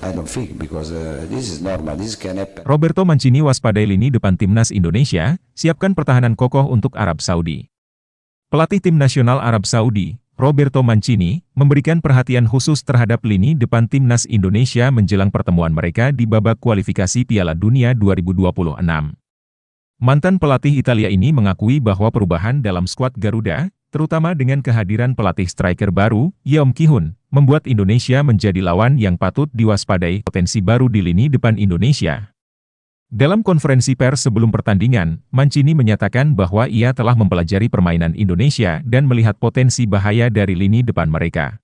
I don't think because this is normal. This can happen. Roberto Mancini waspadai lini depan timnas Indonesia, siapkan pertahanan kokoh untuk Arab Saudi. Pelatih tim nasional Arab Saudi, Roberto Mancini, memberikan perhatian khusus terhadap lini depan timnas Indonesia menjelang pertemuan mereka di babak kualifikasi Piala Dunia 2026. Mantan pelatih Italia ini mengakui bahwa perubahan dalam skuad Garuda, terutama dengan kehadiran pelatih striker baru, Yeom Ki-hun, membuat Indonesia menjadi lawan yang patut diwaspadai potensi baru di lini depan Indonesia. Dalam konferensi pers sebelum pertandingan, Mancini menyatakan bahwa ia telah mempelajari permainan Indonesia dan melihat potensi bahaya dari lini depan mereka.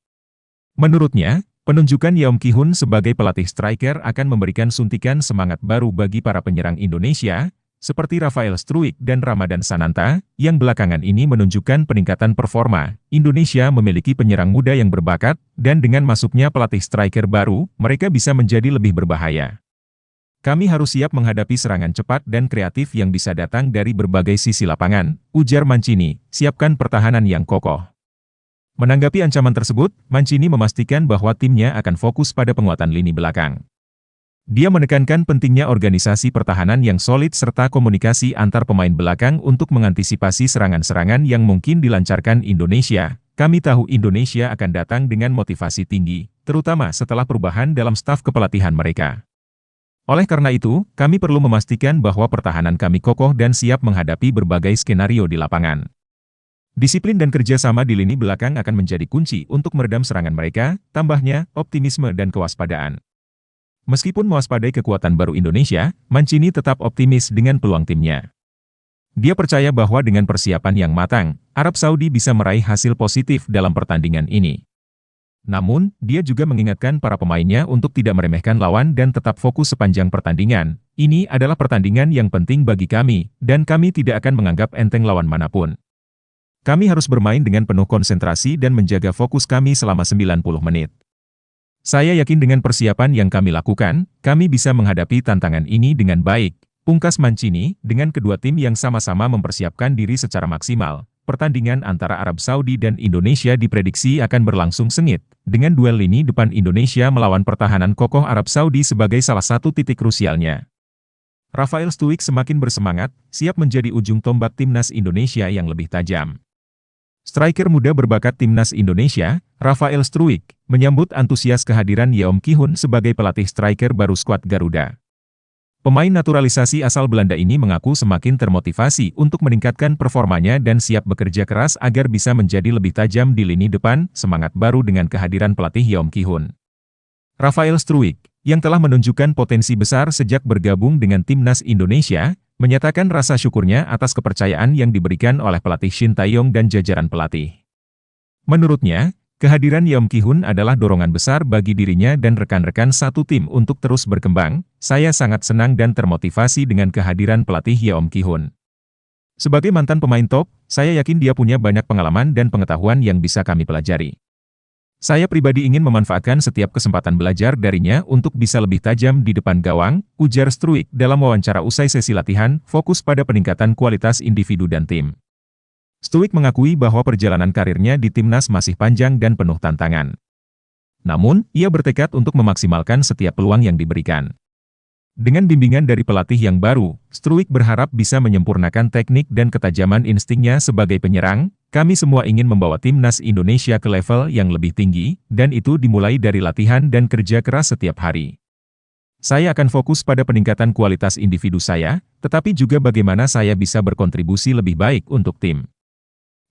Menurutnya, penunjukan Yeom Ki-hun sebagai pelatih striker akan memberikan suntikan semangat baru bagi para penyerang Indonesia, seperti Rafael Struijk dan Ramadan Sananta, yang belakangan ini menunjukkan peningkatan performa. Indonesia memiliki penyerang muda yang berbakat, dan dengan masuknya pelatih striker baru, mereka bisa menjadi lebih berbahaya. Kami harus siap menghadapi serangan cepat dan kreatif yang bisa datang dari berbagai sisi lapangan, ujar Mancini, siapkan pertahanan yang kokoh. Menanggapi ancaman tersebut, Mancini memastikan bahwa timnya akan fokus pada penguatan lini belakang. Dia menekankan pentingnya organisasi pertahanan yang solid serta komunikasi antar pemain belakang untuk mengantisipasi serangan-serangan yang mungkin dilancarkan Indonesia. Kami tahu Indonesia akan datang dengan motivasi tinggi, terutama setelah perubahan dalam staf kepelatihan mereka. Oleh karena itu, kami perlu memastikan bahwa pertahanan kami kokoh dan siap menghadapi berbagai skenario di lapangan. Disiplin dan kerjasama di lini belakang akan menjadi kunci untuk meredam serangan mereka, tambahnya, optimisme dan kewaspadaan. Meskipun mewaspadai kekuatan baru Indonesia, Mancini tetap optimis dengan peluang timnya. Dia percaya bahwa dengan persiapan yang matang, Arab Saudi bisa meraih hasil positif dalam pertandingan ini. Namun, dia juga mengingatkan para pemainnya untuk tidak meremehkan lawan dan tetap fokus sepanjang pertandingan. Ini adalah pertandingan yang penting bagi kami, dan kami tidak akan menganggap enteng lawan manapun. Kami harus bermain dengan penuh konsentrasi dan menjaga fokus kami selama 90 menit. Saya yakin dengan persiapan yang kami lakukan, kami bisa menghadapi tantangan ini dengan baik, pungkas Mancini, dengan kedua tim yang sama-sama mempersiapkan diri secara maksimal. Pertandingan antara Arab Saudi dan Indonesia diprediksi akan berlangsung sengit, dengan duel lini depan Indonesia melawan pertahanan kokoh Arab Saudi sebagai salah satu titik krusialnya. Rafael Struijk semakin bersemangat, siap menjadi ujung tombak timnas Indonesia yang lebih tajam. Striker muda berbakat timnas Indonesia, Rafael Struijk, menyambut antusias kehadiran Yeom Ki-hun sebagai pelatih striker baru skuad Garuda. Pemain naturalisasi asal Belanda ini mengaku semakin termotivasi untuk meningkatkan performanya dan siap bekerja keras agar bisa menjadi lebih tajam di lini depan, semangat baru dengan kehadiran pelatih Yeom Ki-hun. Rafael Struijk, yang telah menunjukkan potensi besar sejak bergabung dengan timnas Indonesia, menyatakan rasa syukurnya atas kepercayaan yang diberikan oleh pelatih Shin Tae-yong dan jajaran pelatih. Menurutnya, kehadiran Yeom Ki-hun adalah dorongan besar bagi dirinya dan rekan-rekan satu tim untuk terus berkembang. Saya sangat senang dan termotivasi dengan kehadiran pelatih Yeom Ki-hun. Sebagai mantan pemain top, saya yakin dia punya banyak pengalaman dan pengetahuan yang bisa kami pelajari. Saya pribadi ingin memanfaatkan setiap kesempatan belajar darinya untuk bisa lebih tajam di depan gawang, ujar Struijk dalam wawancara usai sesi latihan, fokus pada peningkatan kualitas individu dan tim. Struijk mengakui bahwa perjalanan karirnya di timnas masih panjang dan penuh tantangan. Namun, ia bertekad untuk memaksimalkan setiap peluang yang diberikan. Dengan bimbingan dari pelatih yang baru, Struijk berharap bisa menyempurnakan teknik dan ketajaman instingnya sebagai penyerang. Kami semua ingin membawa timnas Indonesia ke level yang lebih tinggi, dan itu dimulai dari latihan dan kerja keras setiap hari. Saya akan fokus pada peningkatan kualitas individu saya, tetapi juga bagaimana saya bisa berkontribusi lebih baik untuk tim.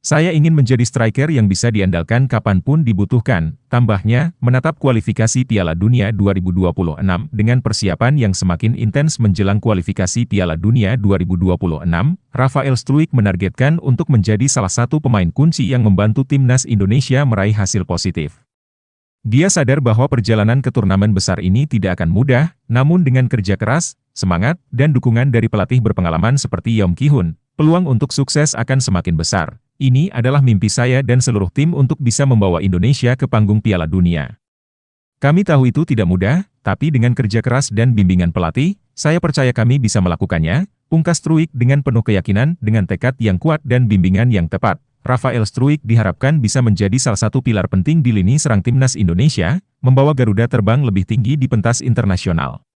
Saya ingin menjadi striker yang bisa diandalkan kapanpun dibutuhkan, tambahnya, menatap kualifikasi Piala Dunia 2026 dengan persiapan yang semakin intens menjelang kualifikasi Piala Dunia 2026, Rafael Struijk menargetkan untuk menjadi salah satu pemain kunci yang membantu timnas Indonesia meraih hasil positif. Dia sadar bahwa perjalanan ke turnamen besar ini tidak akan mudah, namun dengan kerja keras, semangat, dan dukungan dari pelatih berpengalaman seperti Yeom Ki-hun, peluang untuk sukses akan semakin besar. Ini adalah mimpi saya dan seluruh tim untuk bisa membawa Indonesia ke panggung Piala Dunia. Kami tahu itu tidak mudah, tapi dengan kerja keras dan bimbingan pelatih, saya percaya kami bisa melakukannya, pungkas Struijk dengan penuh keyakinan dengan tekad yang kuat dan bimbingan yang tepat. Rafael Struijk diharapkan bisa menjadi salah satu pilar penting di lini serang timnas Indonesia, membawa Garuda terbang lebih tinggi di pentas internasional.